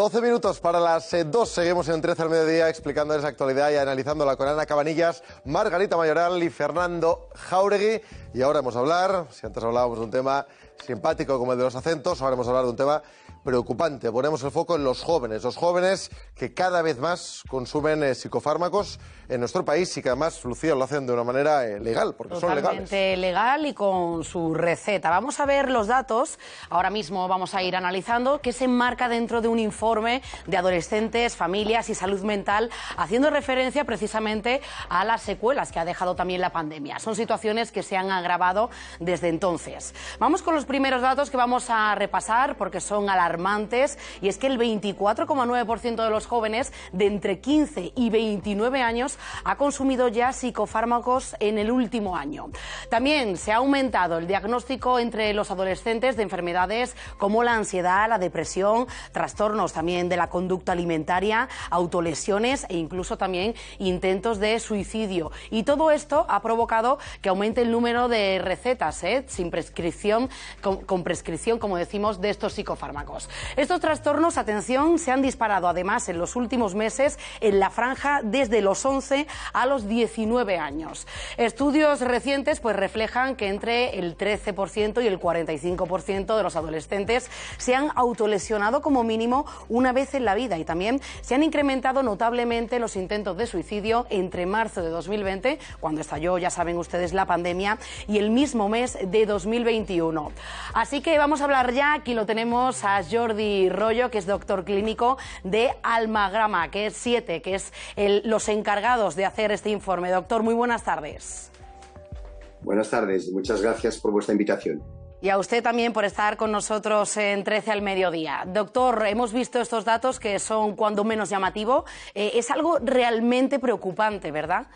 12 minutos para las 2. Seguimos en 13 al mediodía explicando esa actualidad y analizándola con Ana Cabanillas, Margarita Mayoral y Fernando Jáuregui. Y ahora vamos a hablar, si antes hablábamos de un tema simpático como el de los acentos, ahora vamos a hablar de un tema preocupante. Ponemos el foco en los jóvenes que cada vez más consumen psicofármacos en nuestro país y que además, Lucía, lo hacen de una manera legal, porque son legales. Totalmente legal y con su receta. Vamos a ver los datos, ahora mismo vamos a ir analizando, que se enmarca dentro de un informe de adolescentes, familias y salud mental, haciendo referencia precisamente a las secuelas que ha dejado también la pandemia. Son situaciones que se han agravado desde entonces. Vamos con los primeros datos que vamos a repasar porque son alarmantes, y es que el 24,9% de los jóvenes de entre 15 y 29 años ha consumido ya psicofármacos en el último año. También se ha aumentado el diagnóstico entre los adolescentes de enfermedades como la ansiedad, la depresión, trastornos también de la conducta alimentaria, autolesiones e incluso también intentos de suicidio. Y todo esto ha provocado que aumente el número de recetas sin prescripción, con prescripción, como decimos, de estos psicofármacos. Estos trastornos, atención, se han disparado además en los últimos meses en la franja desde los 11 a los 19 años. Estudios recientes pues reflejan que entre el 13% y el 45% de los adolescentes se han autolesionado como mínimo una vez en la vida, y también se han incrementado notablemente los intentos de suicidio entre marzo de 2020, cuando estalló, ya saben ustedes, la pandemia, y el mismo mes de 2021. Así que vamos a hablar ya, aquí lo tenemos a Jordi Royo, que es doctor clínico de Almagrama, que es 7, que es los encargados de hacer este informe. Doctor, muy buenas tardes. Buenas tardes, muchas gracias por vuestra invitación. Y a usted también por estar con nosotros en 13 al mediodía. Doctor, hemos visto estos datos que son cuando menos llamativo. Es algo realmente preocupante, ¿verdad?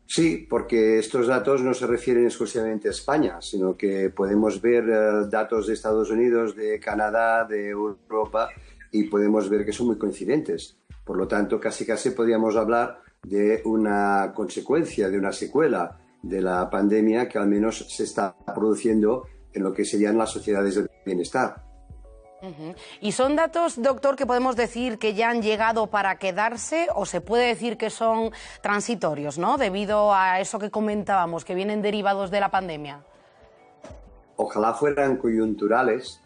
Sí, porque estos datos no se refieren exclusivamente a España, sino que podemos ver datos de Estados Unidos, de Canadá, de Europa, y podemos ver que son muy coincidentes. Por lo tanto, casi podríamos hablar de una consecuencia, de una secuela de la pandemia que al menos se está produciendo en lo que serían las sociedades del bienestar. ¿Y son datos, doctor, que podemos decir que ya han llegado para quedarse, o se puede decir que son transitorios, ¿no?, debido a eso que comentábamos, que vienen derivados de la pandemia? Ojalá fueran coyunturales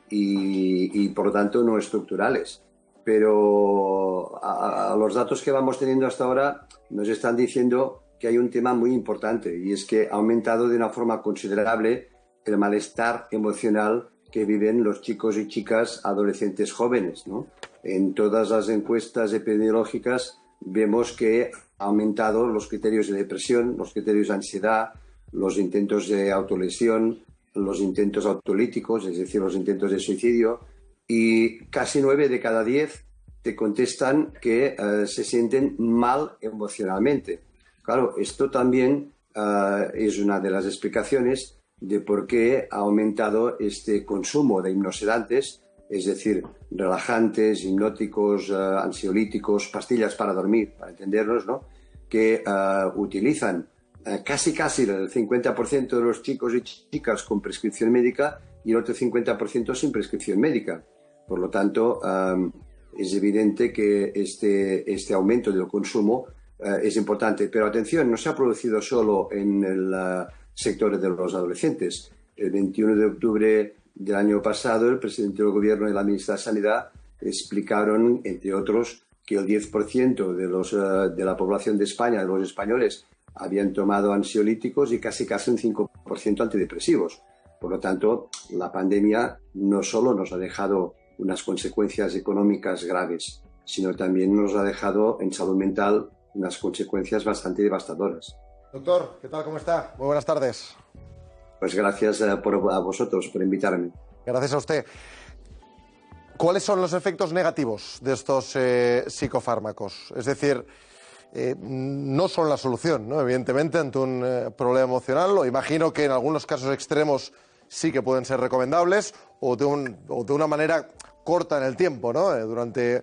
y por lo tanto no estructurales. Pero a los datos que vamos teniendo hasta ahora nos están diciendo que hay un tema muy importante, y es que ha aumentado de una forma considerable el malestar emocional que viven los chicos y chicas adolescentes jóvenes, ¿no? En todas las encuestas epidemiológicas vemos que ha aumentado los criterios de depresión, los criterios de ansiedad, los intentos de autolesión, los intentos autolíticos, es decir, los intentos de suicidio, y casi 9 de cada 10 te contestan que se sienten mal emocionalmente. Claro, esto también es una de las explicaciones de por qué ha aumentado este consumo de hipnosedantes, es decir, relajantes, hipnóticos, ansiolíticos, pastillas para dormir, para entendernos, ¿no?, que utilizan casi el 50% de los chicos y chicas con prescripción médica y el otro 50% sin prescripción médica. Por lo tanto, es evidente que este aumento del consumo es importante. Pero atención, no se ha producido solo en el sector de los adolescentes. El 21 de octubre del año pasado, el presidente del Gobierno y la ministra de Sanidad explicaron, entre otros, que el 10% de la población de España, de los españoles, habían tomado ansiolíticos y casi un 5% antidepresivos. Por lo tanto, la pandemia no solo nos ha dejado unas consecuencias económicas graves, sino también nos ha dejado en salud mental unas consecuencias bastante devastadoras. Doctor, ¿qué tal? ¿Cómo está? Muy buenas tardes. Pues gracias a vosotros por invitarme. Gracias a usted. ¿Cuáles son los efectos negativos de estos psicofármacos? Es decir, no son la solución, ¿no?, evidentemente, ante un problema emocional. Lo imagino que en algunos casos extremos sí que pueden ser recomendables, o de una manera corta en el tiempo, ¿no?, durante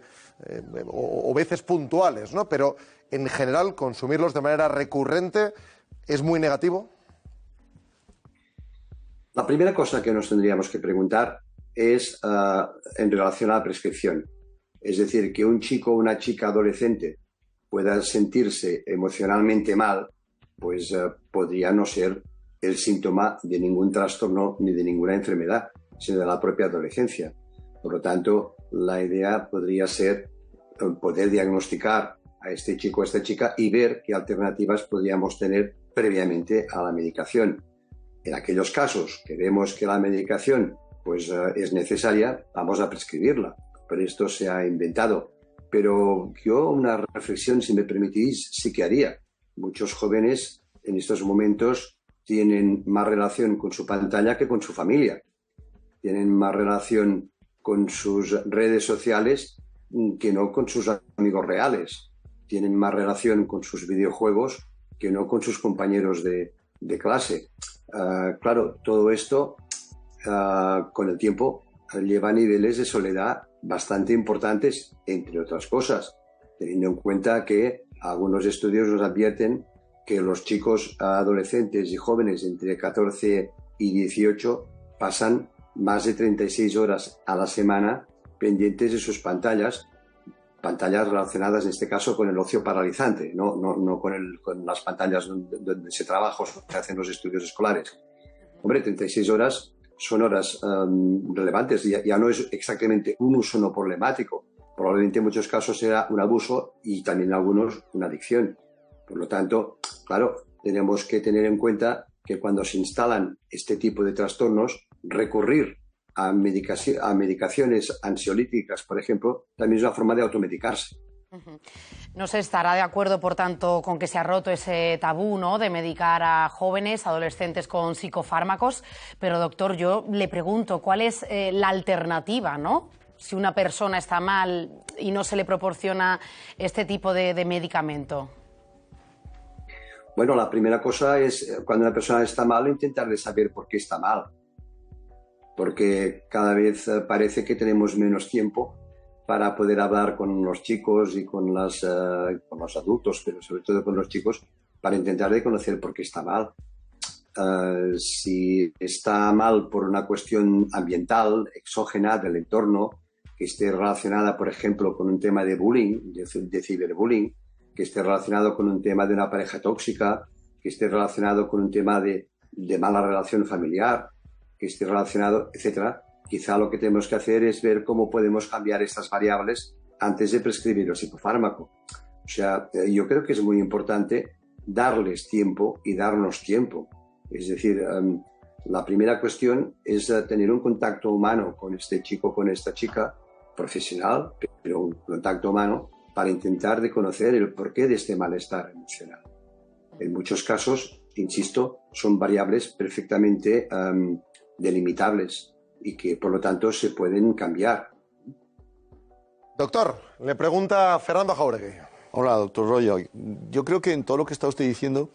o veces puntuales, ¿no? Pero en general, consumirlos de manera recurrente es muy negativo. La primera cosa que nos tendríamos que preguntar es en relación a la prescripción. Es decir, que un chico o una chica adolescente pueda sentirse emocionalmente mal, pues podría no ser el síntoma de ningún trastorno ni de ninguna enfermedad, sino de la propia adolescencia. Por lo tanto, la idea podría ser poder diagnosticar a este chico o a esta chica y ver qué alternativas podríamos tener previamente a la medicación. En aquellos casos que vemos que la medicación pues, es necesaria, vamos a prescribirla. Pero esto se ha inventado. Pero yo una reflexión, si me permitís, sí que haría. Muchos jóvenes en estos momentos tienen más relación con su pantalla que con su familia. Tienen más relación con sus redes sociales que no con sus amigos reales. Tienen más relación con sus videojuegos que no con sus compañeros de clase. Claro, todo esto con el tiempo lleva a niveles de soledad bastante importantes, entre otras cosas, teniendo en cuenta que algunos estudios nos advierten que los chicos adolescentes y jóvenes entre 14 y 18 pasan más de 36 horas a la semana pendientes de sus pantallas relacionadas en este caso con el ocio paralizante, no con las pantallas donde se trabaja o se hacen los estudios escolares. Hombre, 36 horas son horas relevantes, ya no es exactamente un uso no problemático, probablemente en muchos casos será un abuso y también en algunos una adicción. Por lo tanto, claro, tenemos que tener en cuenta que cuando se instalan este tipo de trastornos, recurrir a medicaciones ansiolíticas, por ejemplo, también es una forma de automedicarse. No se estará de acuerdo, por tanto, con que se ha roto ese tabú, ¿no?, de medicar a jóvenes, adolescentes con psicofármacos. Pero, doctor, yo le pregunto, ¿cuál es la alternativa, ¿no?, si una persona está mal y no se le proporciona este tipo de medicamento? Bueno, la primera cosa es, cuando una persona está mal, intentar de saber por qué está mal. Porque cada vez parece que tenemos menos tiempo para poder hablar con los chicos y con los adultos, pero sobre todo con los chicos, para intentar de conocer por qué está mal. Si está mal por una cuestión ambiental, exógena del entorno, que esté relacionada, por ejemplo, con un tema de bullying, de ciberbullying, que esté relacionado con un tema de una pareja tóxica, que esté relacionado con un tema de mala relación familiar, que esté relacionado, etcétera. Quizá lo que tenemos que hacer es ver cómo podemos cambiar estas variables antes de prescribir el psicofármaco. O sea, yo creo que es muy importante darles tiempo y darnos tiempo. Es decir, la primera cuestión es tener un contacto humano con este chico, con esta chica, profesional, pero un contacto humano para intentar de conocer el porqué de este malestar emocional. En muchos casos, insisto, son variables perfectamente delimitables y que, por lo tanto, se pueden cambiar. Doctor, le pregunta Fernando Jauregui. Hola, doctor Royo. Yo creo que en todo lo que está usted diciendo,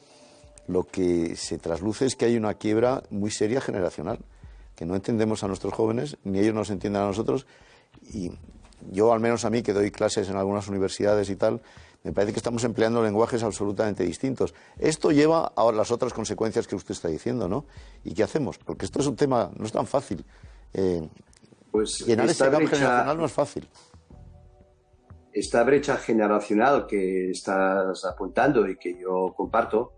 lo que se trasluce es que hay una quiebra muy seria generacional, que no entendemos a nuestros jóvenes, ni ellos nos entienden a nosotros, y yo, al menos a mí, que doy clases en algunas universidades y tal, me parece que estamos empleando lenguajes absolutamente distintos. Esto lleva a las otras consecuencias que usted está diciendo, ¿no? ¿Y qué hacemos? Porque esto es un tema, no es tan fácil. Pues llenar ese gap generacional no es fácil. Esta brecha generacional que estás apuntando y que yo comparto,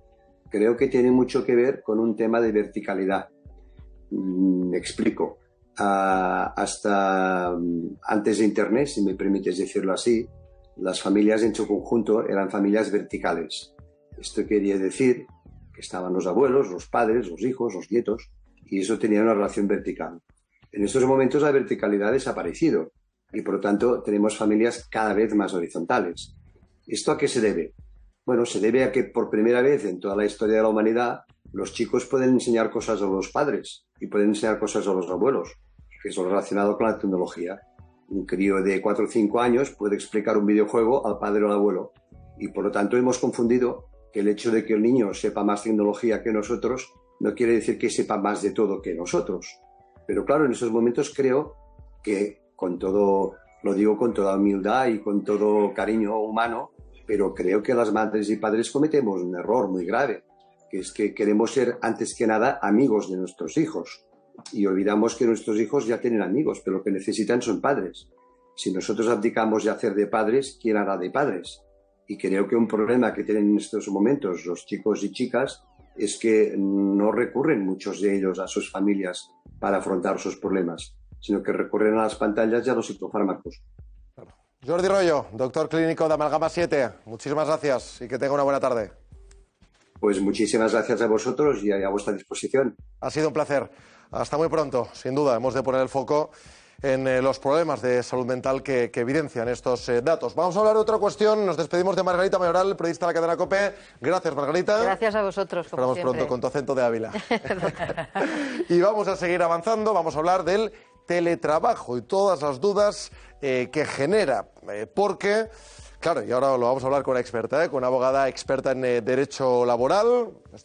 creo que tiene mucho que ver con un tema de verticalidad. Me explico. Hasta antes de Internet, si me permites decirlo así, las familias en su conjunto eran familias verticales. Esto quería decir que estaban los abuelos, los padres, los hijos, los nietos, y eso tenía una relación vertical. En estos momentos la verticalidad ha desaparecido y, por lo tanto, tenemos familias cada vez más horizontales. ¿Esto a qué se debe? Bueno, se debe a que por primera vez en toda la historia de la humanidad los chicos pueden enseñar cosas a los padres y pueden enseñar cosas a los abuelos, que es lo relacionado con la tecnología. Un crío de 4 o 5 años puede explicar un videojuego al padre o al abuelo y, por lo tanto, hemos confundido que el hecho de que el niño sepa más tecnología que nosotros no quiere decir que sepa más de todo que nosotros. Pero claro, en esos momentos creo que, con todo, lo digo con toda humildad y con todo cariño humano, pero creo que las madres y padres cometemos un error muy grave, que es que queremos ser, antes que nada, amigos de nuestros hijos y olvidamos que nuestros hijos ya tienen amigos, pero lo que necesitan son padres. Si nosotros abdicamos de hacer de padres, ¿quién hará de padres? Y creo que un problema que tienen en estos momentos los chicos y chicas es que no recurren muchos de ellos a sus familias para afrontar sus problemas, sino que recurren a las pantallas y a los psicofármacos. Jordi Royo, doctor clínico de Amalgama 7, muchísimas gracias y que tenga una buena tarde. Pues muchísimas gracias a vosotros y a vuestra disposición. Ha sido un placer. Hasta muy pronto. Sin duda, hemos de poner el foco en los problemas de salud mental que evidencian estos datos. Vamos a hablar de otra cuestión. Nos despedimos de Margarita Mayoral, periodista de la cadena COPE. Gracias, Margarita. Gracias a vosotros, como Esperamos siempre. pronto con tu acento de Ávila. Y vamos a seguir avanzando. Vamos a hablar del teletrabajo y todas las dudas que genera. Porque, claro, y ahora lo vamos a hablar con una experta, con una abogada experta en derecho laboral.